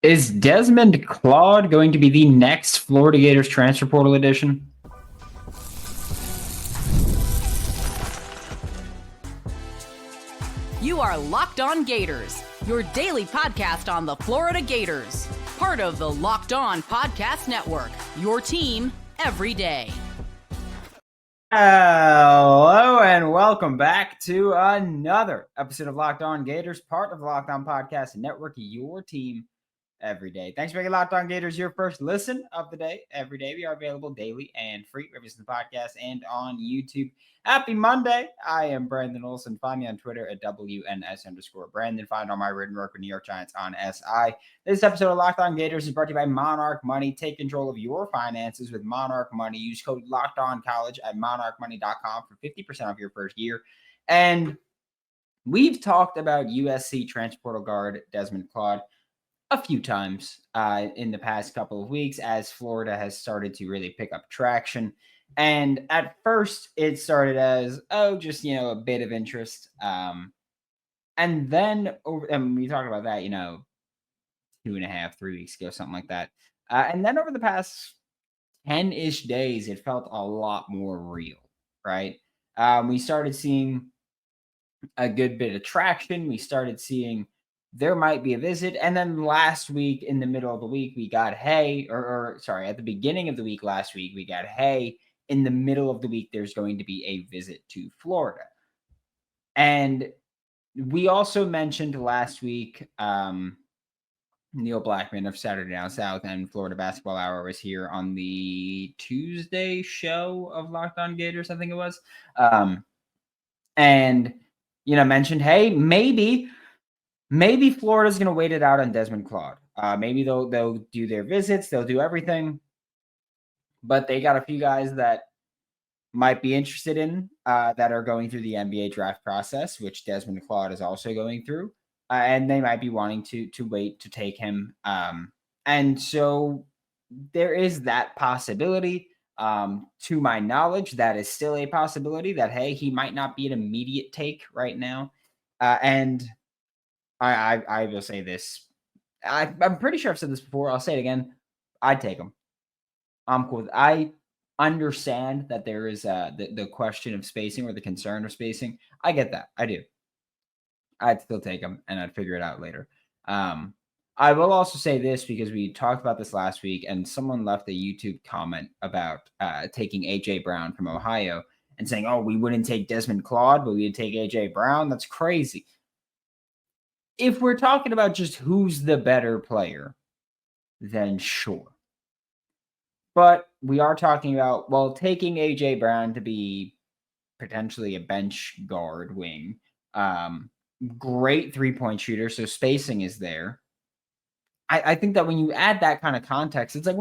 Is Desmond Claude going to be the next Florida Gators transfer portal edition? You are Locked On Gators, your daily podcast on the Florida Gators. Part of the Locked On Podcast Network, your team every day. Hello and welcome back to another episode of Locked On Gators, part of the Locked On Podcast Network, your team every day. Thanks for making Locked On Gators your first listen of the day. Every day we are available daily and free, wherever you listen to the podcast and on YouTube. Happy Monday. I am Brandon Olsen. Find me on Twitter at WNS_Brandon. Find all my written work with New York Giants on SI. This episode of Locked On Gators is brought to you by Monarch Money. Take control of your finances with Monarch Money. Use code LOCKEDONCollege at monarchmoney.com for 50% off your first year. And we've talked about USC transfer portal guard Desmond Claude a few times in the past couple of weeks as Florida has started to really pick up traction. And at first it started as, just, a bit of interest. And then we talked about that, 2.5, 3 weeks ago, something like that. And then over the past 10-ish days, it felt a lot more real, right? We started seeing a good bit of traction. We started seeing there might be a visit. And then last week, in the middle of the week, we got, at the beginning of the week last week, we got, in the middle of the week, there's going to be a visit to Florida. And we also mentioned last week, Neil Blackman of Saturday Down South and Florida Basketball Hour was here on the Tuesday show of Locked On Gators, I think it was. And, mentioned, hey, maybe Florida's going to wait it out on Desmond Claude. Maybe they'll do their visits. They'll do everything. But they got a few guys that might be interested in that are going through the NBA draft process, which Desmond Claude is also going through. And they might be wanting to wait to take him. And so there is that possibility. To my knowledge, that is still a possibility that, hey, he might not be an immediate take right now. And I will say this. I'm pretty sure I've said this before. I'll say it again. I'd take him. I'm cool. I understand that there is the question of spacing or the concern of spacing. I get that. I do. I'd still take him, and I'd figure it out later. I will also say this because we talked about this last week, and someone left a YouTube comment about taking A.J. Brown from Ohio and saying, oh, we wouldn't take Desmond Claude, but we'd take A.J. Brown. That's crazy. If we're talking about just who's the better player, then sure. But we are talking about, taking A.J. Brown to be potentially a bench guard wing. Great three-point shooter, so spacing is there. I think that when you add that kind of context, it's like,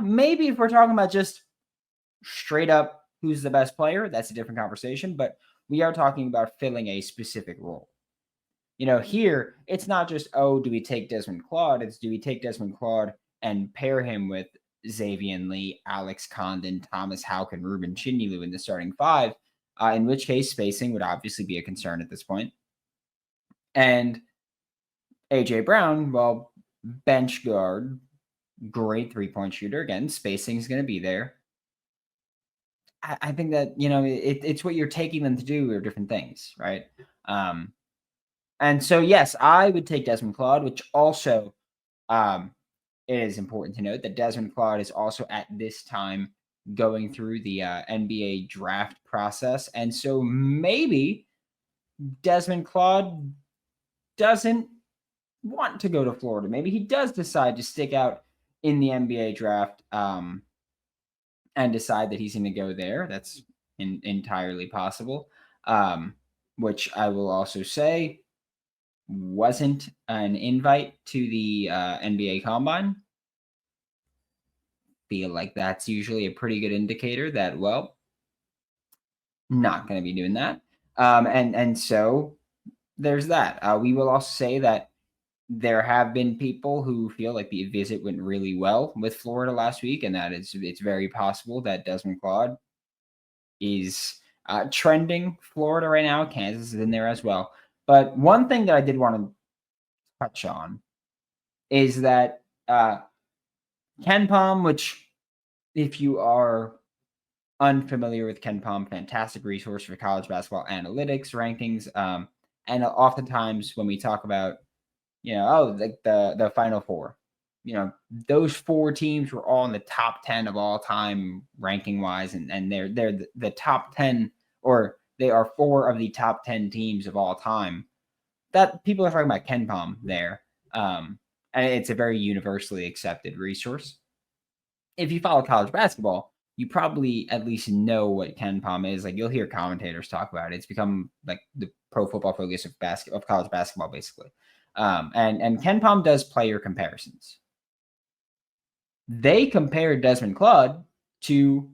maybe if we're talking about just straight up who's the best player, that's a different conversation. But we are talking about filling a specific role. Here, it's not just, do we take Desmond Claude? It's, do we take Desmond Claude and pair him with Xavian Lee, Alex Condon, Thomas Houck, and Ruben Chinyelu in the starting five, in which case spacing would obviously be a concern at this point. And A.J. Brown, bench guard, great three-point shooter. Again, spacing is going to be there. I think that, it's what you're taking them to do are different things, right? And so, yes, I would take Desmond Claude, which also it is important to note that Desmond Claude is also at this time going through the NBA draft process. And so maybe Desmond Claude doesn't want to go to Florida. Maybe he does decide to stick out in the NBA draft and decide that he's going to go there. That's entirely possible, which I will also say wasn't an invite to the NBA Combine. Feel like that's usually a pretty good indicator that, not going to be doing that. And so there's that. We will also say that there have been people who feel like the visit went really well with Florida last week, and that it's very possible that Desmond Claude is trending Florida right now. Kansas is in there as well. But one thing that I did want to touch on is that KenPom, which if you are unfamiliar with KenPom, fantastic resource for college basketball analytics, rankings, and oftentimes when we talk about, the Final Four, those 4 teams were all in the top 10 of all time ranking wise, and they're the top 10, or they are 4 of the top 10 teams of all time. That people are talking about KenPom there, and it's a very universally accepted resource. If you follow college basketball, you probably at least know what KenPom is. Like, you'll hear commentators talk about it. It's become like the Pro Football Focus of college basketball, basically. And KenPom does player comparisons. They compared Desmond Claude to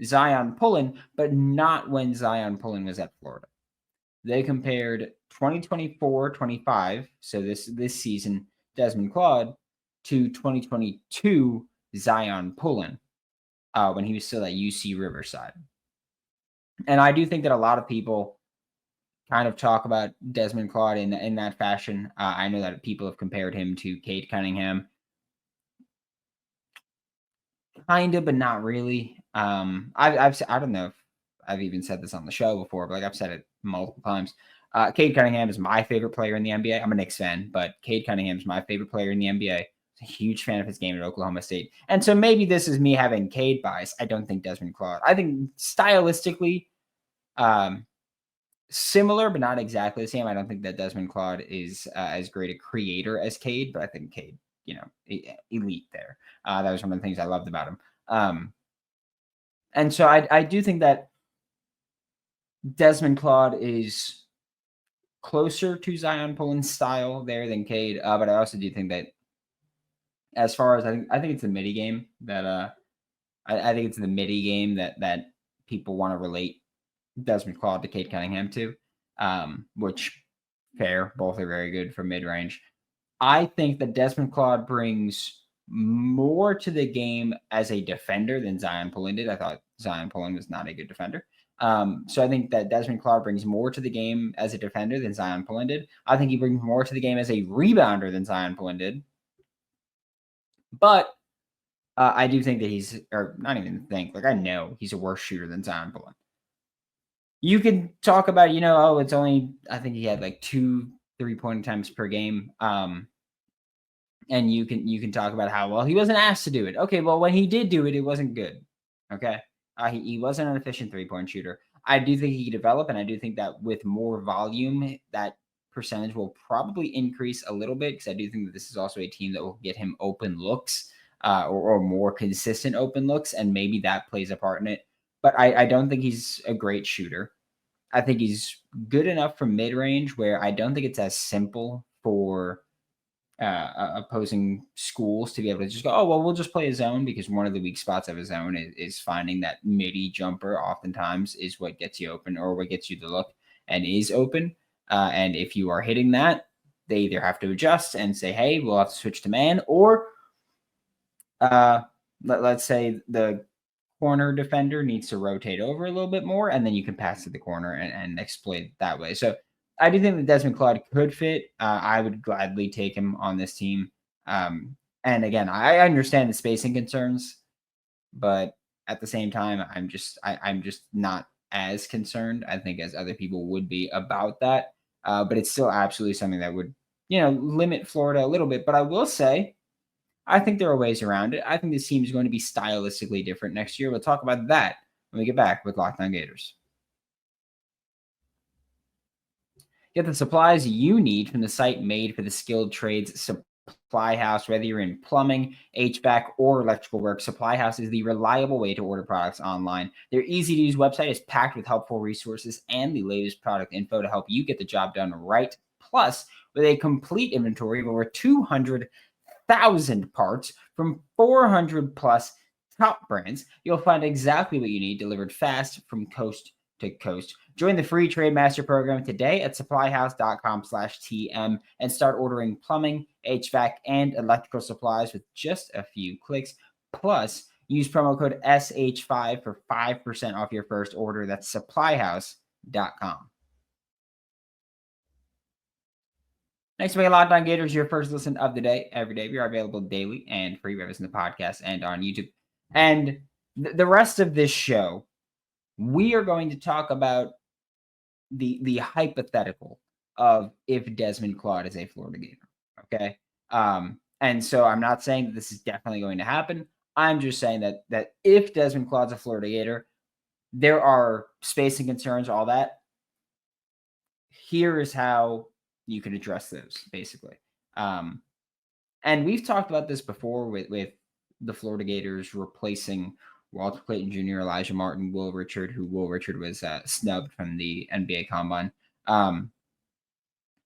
Zion Pullen, but not when Zion Pullen was at Florida. They compared 2024-25, so this season, Desmond Claude, to 2022 Zion Pullen when he was still at UC Riverside. And I do think that a lot of people kind of talk about Desmond Claude in that fashion. I know that people have compared him to Cade Cunningham. Kind of, but not really. I don't know if I've even said this on the show before, but I've said it multiple times. Cade Cunningham is my favorite player in the NBA. I'm a Knicks fan, but Cade Cunningham is my favorite player in the NBA. I'm a huge fan of his game at Oklahoma State. And so maybe this is me having Cade bias. I don't think Desmond Claude. I think stylistically similar, but not exactly the same. I don't think that Desmond Claude is as great a creator as Cade, but I think Cade, elite there. That was one of the things I loved about him. And so I do think that Desmond Claude is closer to Zion Pullen's style there than Cade, but I also do think that as far as I think it's the MIDI game that I think it's the MIDI game that people want to relate Desmond Claude to Cade Cunningham to, which fair, both are very good for mid range. I think that Desmond Claude brings more to the game as a defender than Zion Pullen did. I thought Zion Pullen was not a good defender. So I think that Desmond Claude brings more to the game as a defender than Zion Pullen did. I think he brings more to the game as a rebounder than Zion Pullen did. But I do think that I know he's a worse shooter than Zion Pullen. You can talk about, it's only, I think he had like 2 3-point attempts per game. And you can talk about how, well, he wasn't asked to do it. Okay, well, when he did do it, it wasn't good. Okay. He wasn't an efficient 3-point shooter. I do think he can develop, and I do think that with more volume, that percentage will probably increase a little bit, because I do think that this is also a team that will get him open looks or more consistent open looks, and maybe that plays a part in it. But I don't think he's a great shooter. I think he's good enough for mid-range where I don't think it's as simple for opposing schools to be able to just go, oh, well, we'll just play a zone, because one of the weak spots of a zone is finding that midi jumper oftentimes is what gets you open, or what gets you the look and is open. And if you are hitting that, they either have to adjust and say, hey, we'll have to switch to man, or let's say the corner defender needs to rotate over a little bit more, and then you can pass to the corner and exploit it that way. So I do think that Desmond Claude could fit. I would gladly take him on this team. And again, I understand the spacing concerns, but at the same time, I'm just not as concerned, I think, as other people would be about that. But it's still absolutely something that would, limit Florida a little bit. But I will say, I think there are ways around it. I think this team is going to be stylistically different next year. We'll talk about that when we get back with Locked On Gators. Get the supplies you need from the site made for the skilled trades, Supply House. Whether you're in plumbing, HVAC, or electrical work, Supply House is the reliable way to order products online. Their easy-to-use website is packed with helpful resources and the latest product info to help you get the job done right. Plus, with a complete inventory of over 200,000 parts from 400 plus top brands, you'll find exactly what you need delivered fast from coast to coast. Join the free Trade Master program today at supplyhouse.com/TM and start ordering plumbing, HVAC, and electrical supplies with just a few clicks. Plus, use promo code SH5 for 5% off your first order. That's supplyhouse.com. Next week, Locked On Gators, your first listen of the day, every day. We are available daily and free wherever in the podcast and on YouTube. And the rest of this show, we are going to talk about the hypothetical of if Desmond Claude is a Florida Gator. Okay. And so I'm not saying that this is definitely going to happen. I'm just saying that if Desmond Claude's a Florida Gator, there are spacing concerns, all that. Here is how you can address those, basically. And we've talked about this before with the Florida Gators replacing Walter Clayton Jr., Elijah Martin, Will Richard, who Will Richard was snubbed from the NBA Combine. But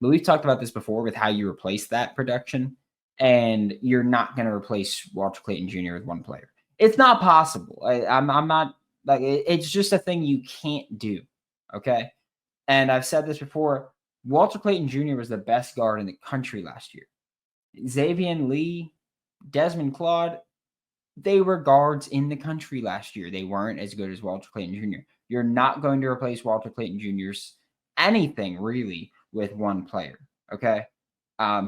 we've talked about this before with how you replace that production, and you're not going to replace Walter Clayton Jr. with one player. It's not possible. I'm not like it's just a thing you can't do. Okay. And I've said this before. Walter Clayton Jr. was the best guard in the country last year. Xavian Lee, Desmond Claude, they were guards in the country last year. They weren't as good as Walter Clayton Jr. You're not going to replace Walter Clayton Jr.'s anything really with one player. Okay.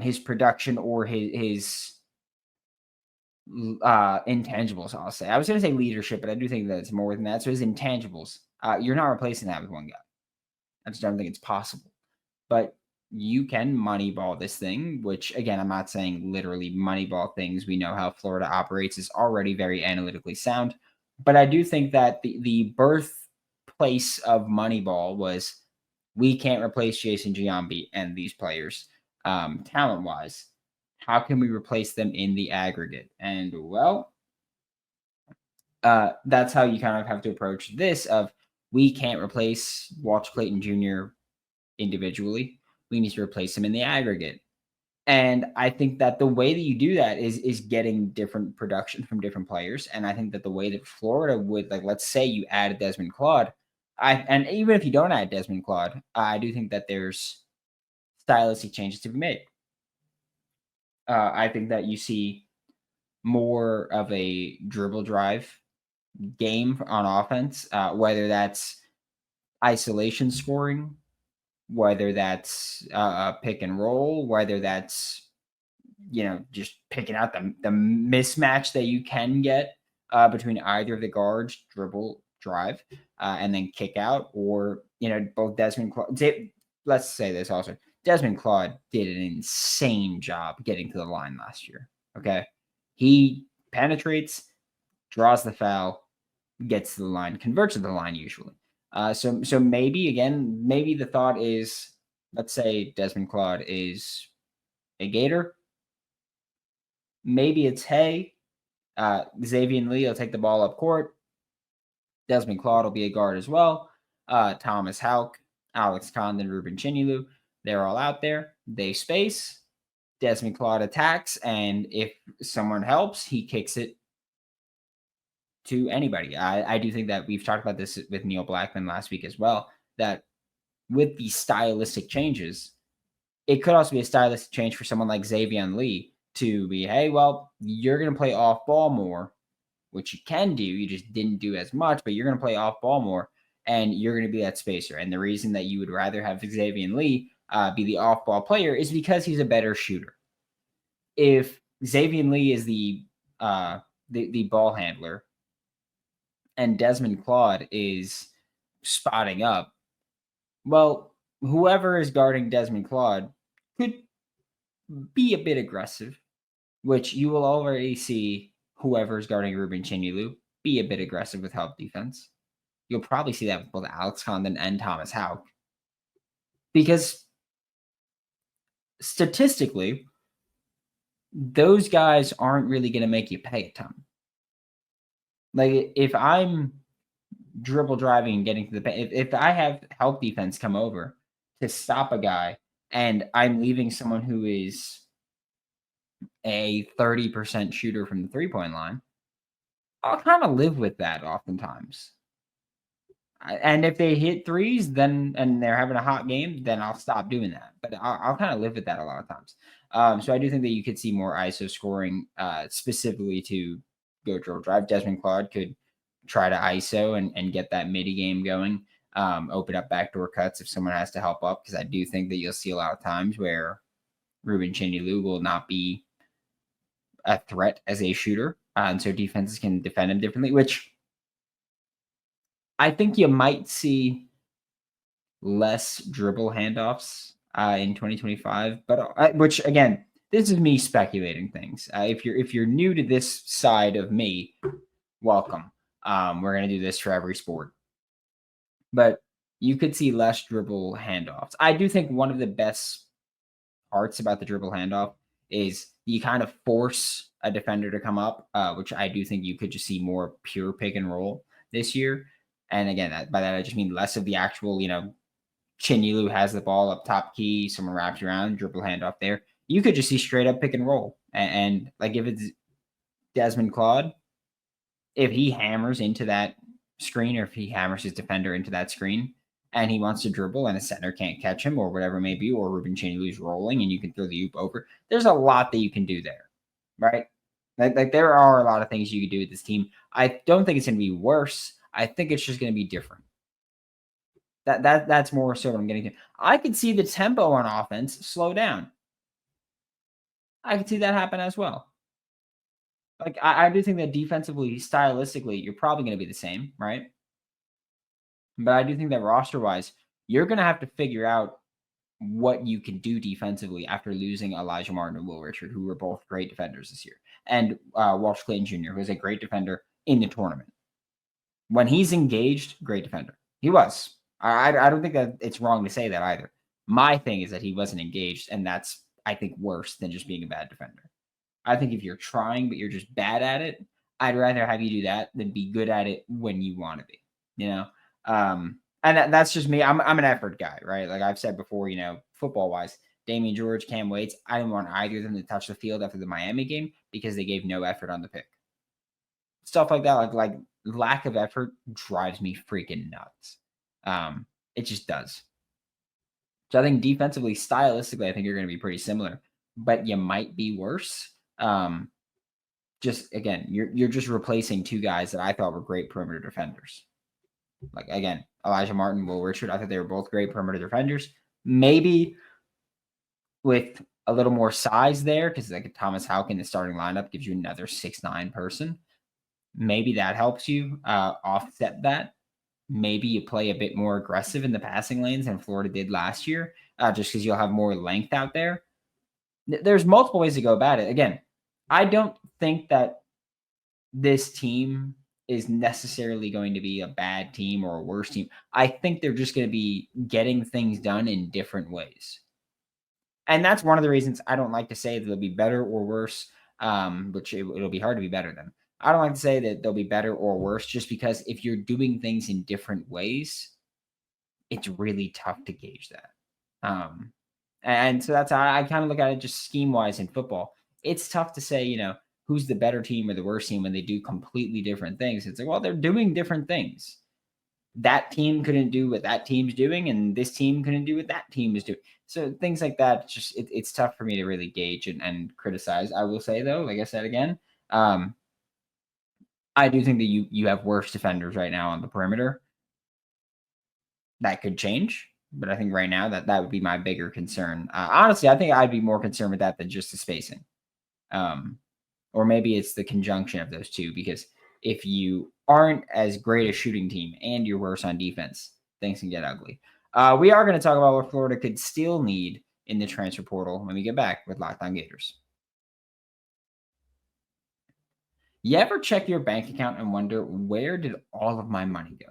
His production or his intangibles, I'll say. I was going to say leadership, but I do think that it's more than that. So his intangibles, you're not replacing that with one guy. I just don't think it's possible. But you can moneyball this thing, which, again, I'm not saying literally moneyball things. We know how Florida operates is already very analytically sound. But I do think that the birthplace of moneyball was we can't replace Jason Giambi and these players talent-wise. How can we replace them in the aggregate? And, well, that's how you kind of have to approach this of we can't replace Walter Clayton Jr. individually. We need to replace him in the aggregate. And I think that the way that you do that is getting different production from different players. And I think that the way that Florida would, like, let's say you added Desmond Claude, and even if you don't add Desmond Claude, I do think that there's stylistic changes to be made. I think that you see more of a dribble drive game on offense, whether that's isolation scoring, whether that's pick and roll, whether that's, just picking out the mismatch that you can get between either of the guards, dribble, drive, and then kick out, or, both Desmond Claude. Let's say this also. Desmond Claude did an insane job getting to the line last year. Okay. He penetrates, draws the foul, gets to the line, converts to the line usually. So maybe the thought is, let's say Desmond Claude is a Gator. Maybe it's, hey, Xavian Lee will take the ball up court. Desmond Claude will be a guard as well. Thomas Houck, Alex Condon, Ruben Chinilu, they're all out there. They space. Desmond Claude attacks, and if someone helps, he kicks it to anybody. I do think that we've talked about this with Neil Blackman last week as well, that with these stylistic changes, it could also be a stylistic change for someone like Xavian Lee to be, hey, well, you're going to play off ball more, which you can do. You just didn't do as much, but you're going to play off ball more, and you're going to be that spacer. And the reason that you would rather have Xavian Lee be the off ball player is because he's a better shooter. If Xavian Lee is the ball handler, and Desmond Claude is spotting up, well, whoever is guarding Desmond Claude could be a bit aggressive, which you will already see whoever is guarding Ruben Chinilu be a bit aggressive with help defense. You'll probably see that with both Alex Condon and Thomas Houck. Because statistically, those guys aren't really going to make you pay a ton. Like, if I'm dribble driving and getting to the paint, if I have help defense come over to stop a guy and I'm leaving someone who is a 30% shooter from the three-point line, I'll kind of live with that oftentimes. And if they hit threes, then and they're having a hot game, then I'll stop doing that. But I'll kind of live with that a lot of times. So I do think that you could see more ISO scoring specifically to go dribble drive. Desmond Claude could try to ISO and get that midi game going, open up backdoor cuts if someone has to help up, because I do think that you'll see a lot of times where Ruben Chinyelu will not be a threat as a shooter. And so defenses can defend him differently, which I think you might see less dribble handoffs in 2025. But which, again, this is me speculating things. If you're new to this side of me, welcome. We're going to do this for every sport. But you could see less dribble handoffs. I do think one of the best parts about the dribble handoff is you kind of force a defender to come up, which I do think you could just see more pure pick and roll this year. And again, by that I just mean less of the actual, Chinyelu has the ball up top key, someone wraps around, dribble handoff there. You could just see straight up pick and roll. And like if it's Desmond Claude, if he hammers into that screen or if he hammers his defender into that screen and he wants to dribble and a center can't catch him or whatever it may be, or Ruben Chinylu's rolling and you can throw the oop over, there's a lot that you can do there, right? Like there are a lot of things you could do with this team. I don't think it's going to be worse. I think it's just going to be different. That's more so what I'm getting to. I could see the tempo on offense slow down. I could see that happen as well. Like I do think that defensively, stylistically, you're probably going to be the same, right? But I do think that roster-wise, you're going to have to figure out what you can do defensively after losing Elijah Martin and Will Richard, who were both great defenders this year, and Walsh Clayton Jr., who was a great defender in the tournament. When he's engaged, great defender. He was. I don't think that it's wrong to say that either. My thing is that he wasn't engaged, and that's, I think, worse than just being a bad defender. I think if you're trying, but you're just bad at it, I'd rather have you do that than be good at it when you want to be, And that's just me. I'm an effort guy, right? Like I've said before, football wise, Damian George, Cam Waits, I didn't want either of them to touch the field after the Miami game because they gave no effort on the pick. Stuff like that, like lack of effort drives me freaking nuts. It just does. So I think defensively, stylistically, I think you're going to be pretty similar, but you might be worse. Just again, you're just replacing two guys that I thought were great perimeter defenders. Like again, Elijah Martin, Will Richard, I thought they were both great perimeter defenders. Maybe with a little more size there, because like Thomas Houck in the starting lineup gives you another 6'9" person. Maybe that helps you offset that. Maybe you play a bit more aggressive in the passing lanes than Florida did last year, just because you'll have more length out there. There's multiple ways to go about it. Again, I don't think that this team is necessarily going to be a bad team or a worse team. I think they're just going to be getting things done in different ways. And that's one of the reasons I don't like to say that they'll be better or worse, which it'll be hard to be better than. I don't like to say that they'll be better or worse just because if you're doing things in different ways, it's really tough to gauge that. And so that's how I kind of look at it just scheme-wise in football. It's tough to say, who's the better team or the worst team when they do completely different things. It's like, well, they're doing different things. That team couldn't do what that team's doing, and this team couldn't do what that team is doing. So things like that, it's tough for me to really gauge and criticize. I will say, though, like I said again, I do think that you have worse defenders right now on the perimeter. That could change, but I think right now that would be my bigger concern. Honestly, I think I'd be more concerned with that than just the spacing. Or maybe it's the conjunction of those two, because if you aren't as great a shooting team and you're worse on defense, things can get ugly. We are going to talk about what Florida could still need in the transfer portal when we get back with Locked On Gators. You ever check your bank account and wonder, where did all of my money go?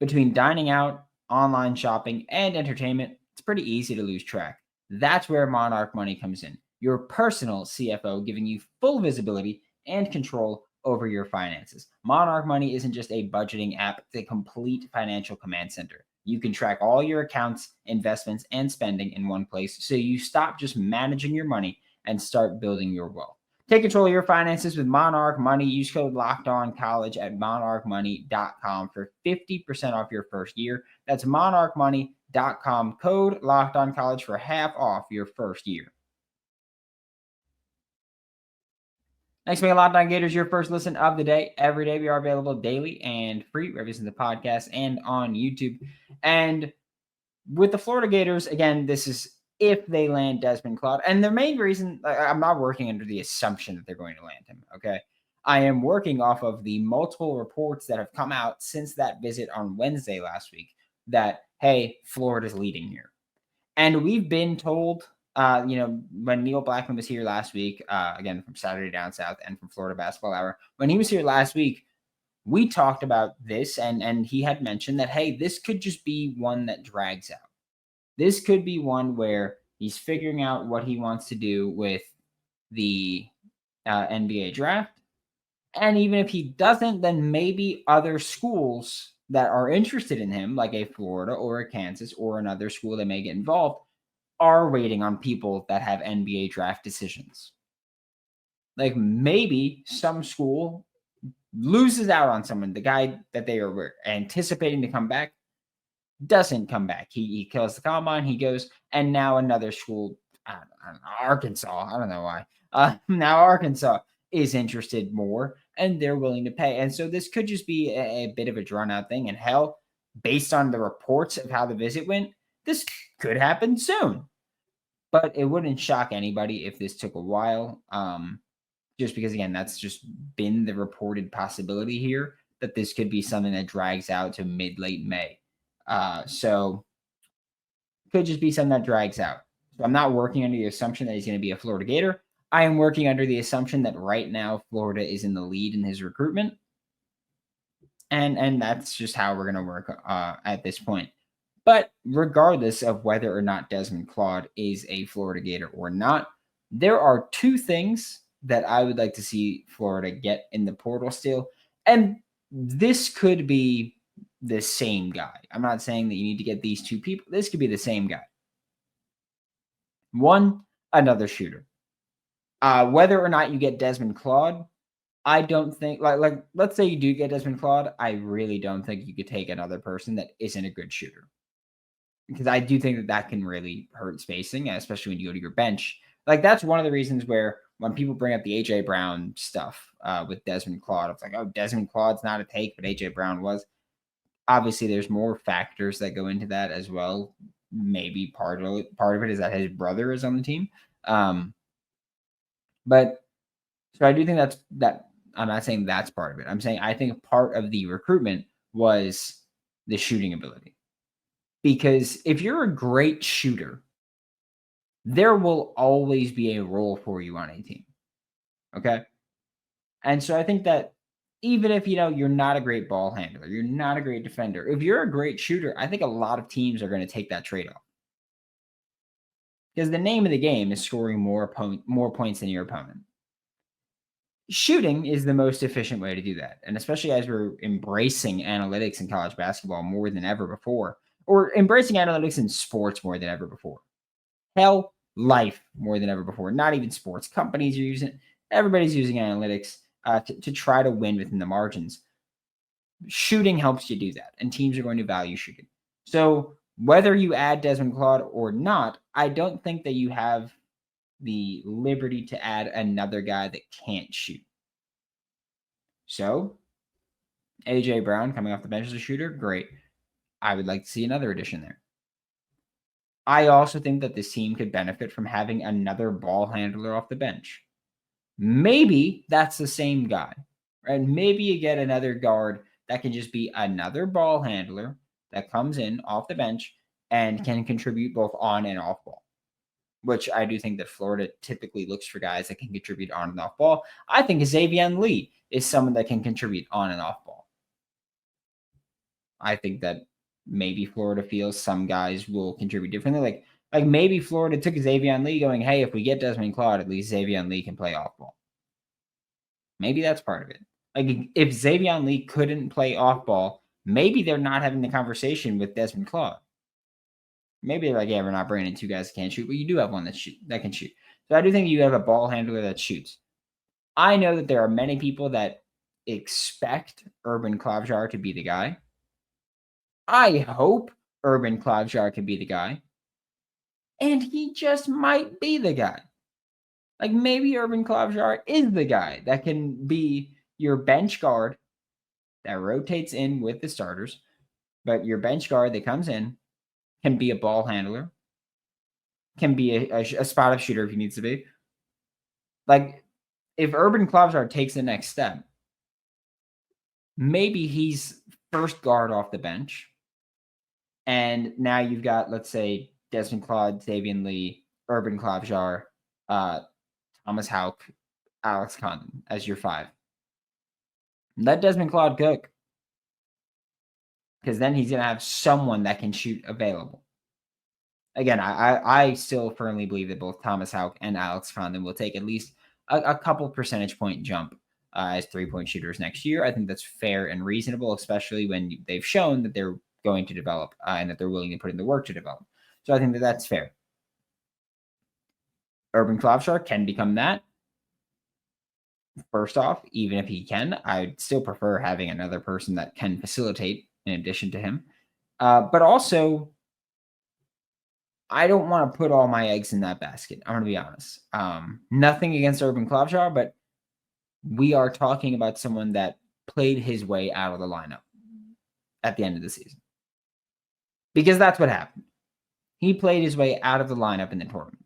Between dining out, online shopping, and entertainment, it's pretty easy to lose track. That's where Monarch Money comes in, your personal CFO, giving you full visibility and control over your finances. Monarch Money isn't just a budgeting app, it's a complete financial command center. You can track all your accounts, investments, and spending in one place, so you stop just managing your money and start building your wealth. Take control of your finances with Monarch Money. Use code LOCKEDONCollege at monarchmoney.com for 50% off your first year. That's monarchmoney.com. Code LOCKEDONCollege for half off your first year. Thanks for being Locked On Gators, your first listen of the day. Every day we are available daily and free, wherever you listen to the podcast and on YouTube. And with the Florida Gators, again, this is if they land Desmond Claude. And the main reason, I'm not working under the assumption that they're going to land him, okay? I am working off of the multiple reports that have come out since that visit on Wednesday last week that, hey, Florida's leading here. And we've been told, when Neil Blackman was here last week, again, from Saturday Down South and from Florida Basketball Hour, when he was here last week, we talked about this, and he had mentioned that, hey, this could just be one that drags out. This could be one where he's figuring out what he wants to do with the NBA draft. And even if he doesn't, then maybe other schools that are interested in him, like a Florida or a Kansas or another school that may get involved, are waiting on people that have NBA draft decisions. Like maybe some school loses out on someone, the guy that they are anticipating to come back doesn't come back. He kills the combine, he goes, and now another school, I don't know, Arkansas, I don't know why. Now Arkansas is interested more, and they're willing to pay. And so this could just be a bit of a drawn out thing. And hell, based on the reports of how the visit went, this could happen soon. But it wouldn't shock anybody if this took a while. Just because, again, that's just been the reported possibility here, that this could be something that drags out to mid-late May. So it could just be something that drags out. So I'm not working under the assumption that he's going to be a Florida Gator. I am working under the assumption that right now Florida is in the lead in his recruitment. And that's just how we're going to work at this point. But regardless of whether or not Desmond Claude is a Florida Gator or not, there are two things that I would like to see Florida get in the portal still. And this could be the same guy. I'm not saying that you need to get these two people. This could be the same guy. One, another shooter. Whether or not you get Desmond Claude, I don't think, like let's say you do get Desmond Claude, I really don't think you could take another person that isn't a good shooter. Because I do think that can really hurt spacing, especially when you go to your bench. Like, that's one of the reasons where when people bring up the A.J. Brown stuff with Desmond Claude, it's like, oh, Desmond Claude's not a take, but A.J. Brown was. Obviously, there's more factors that go into that as well. Maybe part of it is that his brother is on the team. But so I do think that I'm not saying that's part of it. I'm saying I think part of the recruitment was the shooting ability. Because if you're a great shooter, there will always be a role for you on a team. Okay? And so I think that even if, you're not a great ball handler, you're not a great defender, if you're a great shooter, I think a lot of teams are going to take that trade-off. Because the name of the game is scoring more points than your opponent. Shooting is the most efficient way to do that. And especially as we're embracing analytics in college basketball more than ever before, or embracing analytics in sports more than ever before. Hell, life more than ever before. Not even sports. Companies are using it. Everybody's using analytics to try to win within the margins. Shooting helps you do that, and teams are going to value shooting. So whether you add Desmond Claude or not, I don't think that you have the liberty to add another guy that can't shoot. So A.J. Brown coming off the bench as a shooter, great. I would like to see another addition there. I also think that this team could benefit from having another ball handler off the bench. Maybe that's the same guy, right? Maybe you get another guard that can just be another ball handler that comes in off the bench and can contribute both on and off ball, which I do think that Florida typically looks for guys that can contribute on and off ball. I think Xavian Lee is someone that can contribute on and off ball. I think that maybe Florida feels some guys will contribute differently. Like maybe Florida took Xavian Lee going, hey, if we get Desmond Claude, at least Xavian Lee can play off ball. Maybe that's part of it. Like if Xavian Lee couldn't play off ball, maybe they're not having the conversation with Desmond Claude. Maybe they're like, yeah, we're not bringing in two guys that can't shoot, but you do have one that can shoot. So I do think you have a ball handler that shoots. I know that there are many people that expect Urban Klavjar to be the guy. I hope Urban Klavjar can be the guy. And he just might be the guy. Like maybe Urban Klavjar is the guy that can be your bench guard that rotates in with the starters, but your bench guard that comes in can be a ball handler, can be a spot up shooter if he needs to be. Like, if Urban Klobuchar takes the next step, maybe he's first guard off the bench. And now you've got, let's say, Desmond Claude, Xavian Lee, Urban Klobuchar, Thomas Houck, Alex Condon as your 5. Let Desmond Claude cook. Because then he's going to have someone that can shoot available. Again, I still firmly believe that both Thomas Houck and Alex Condon will take at least a couple percentage point jump as 3-point shooters next year. I think that's fair and reasonable, especially when they've shown that they're going to develop and that they're willing to put in the work to develop. So I think that that's fair. Urban Klobuchar can become that. First off, even if he can, I'd still prefer having another person that can facilitate in addition to him. But also, I don't want to put all my eggs in that basket. I'm going to be honest. Nothing against Urban Klobuchar, but we are talking about someone that played his way out of the lineup at the end of the season. Because that's what happened. He played his way out of the lineup in the tournament.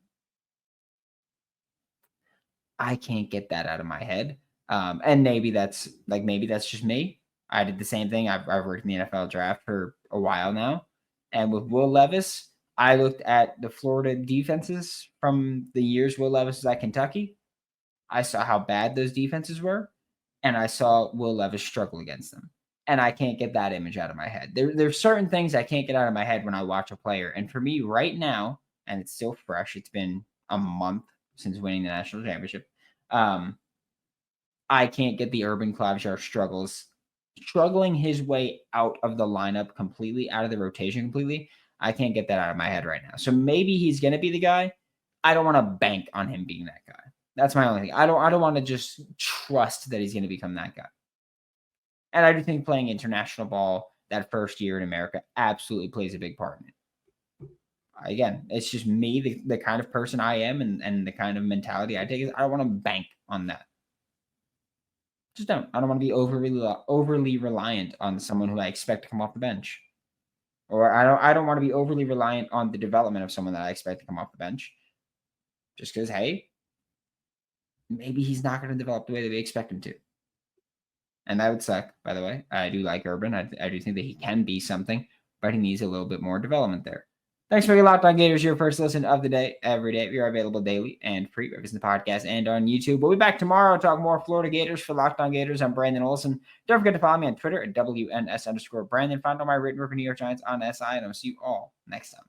I can't get that out of my head. And maybe that's just me. I did the same thing. I've worked in the NFL draft for a while now. And with Will Levis, I looked at the Florida defenses from the years Will Levis was at Kentucky. I saw how bad those defenses were. And I saw Will Levis struggle against them. And I can't get that image out of my head. There's certain things I can't get out of my head when I watch a player. And for me right now, and it's still fresh, it's been a month since winning the national championship. I can't get the Urban Klobuchar struggling his way out of the lineup completely, out of the rotation completely. I can't get that out of my head right now. So maybe he's going to be the guy. I don't want to bank on him being that guy. That's my only thing. I don't want to just trust that he's going to become that guy. And I do think playing international ball that first year in America absolutely plays a big part in it. Again, it's just me, the kind of person I am and the kind of mentality I take is I don't want to bank on that. Just don't. I don't want to be overly reliant on someone who I expect to come off the bench. Or I don't want to be overly reliant on the development of someone that I expect to come off the bench. Just because, hey, maybe he's not going to develop the way that we expect him to. And that would suck, by the way. I do like Urban. I do think that he can be something, but he needs a little bit more development there. Thanks for your Locked On Gators, your first listen of the day, every day. We are available daily and free, whether it's in the podcast and on YouTube. We'll be back tomorrow to talk more Florida Gators. For Locked On Gators, I'm Brandon Olsen. Don't forget to follow me on Twitter at WNS_Brandon. Find all my written work for New York Giants on SI, and I'll see you all next time.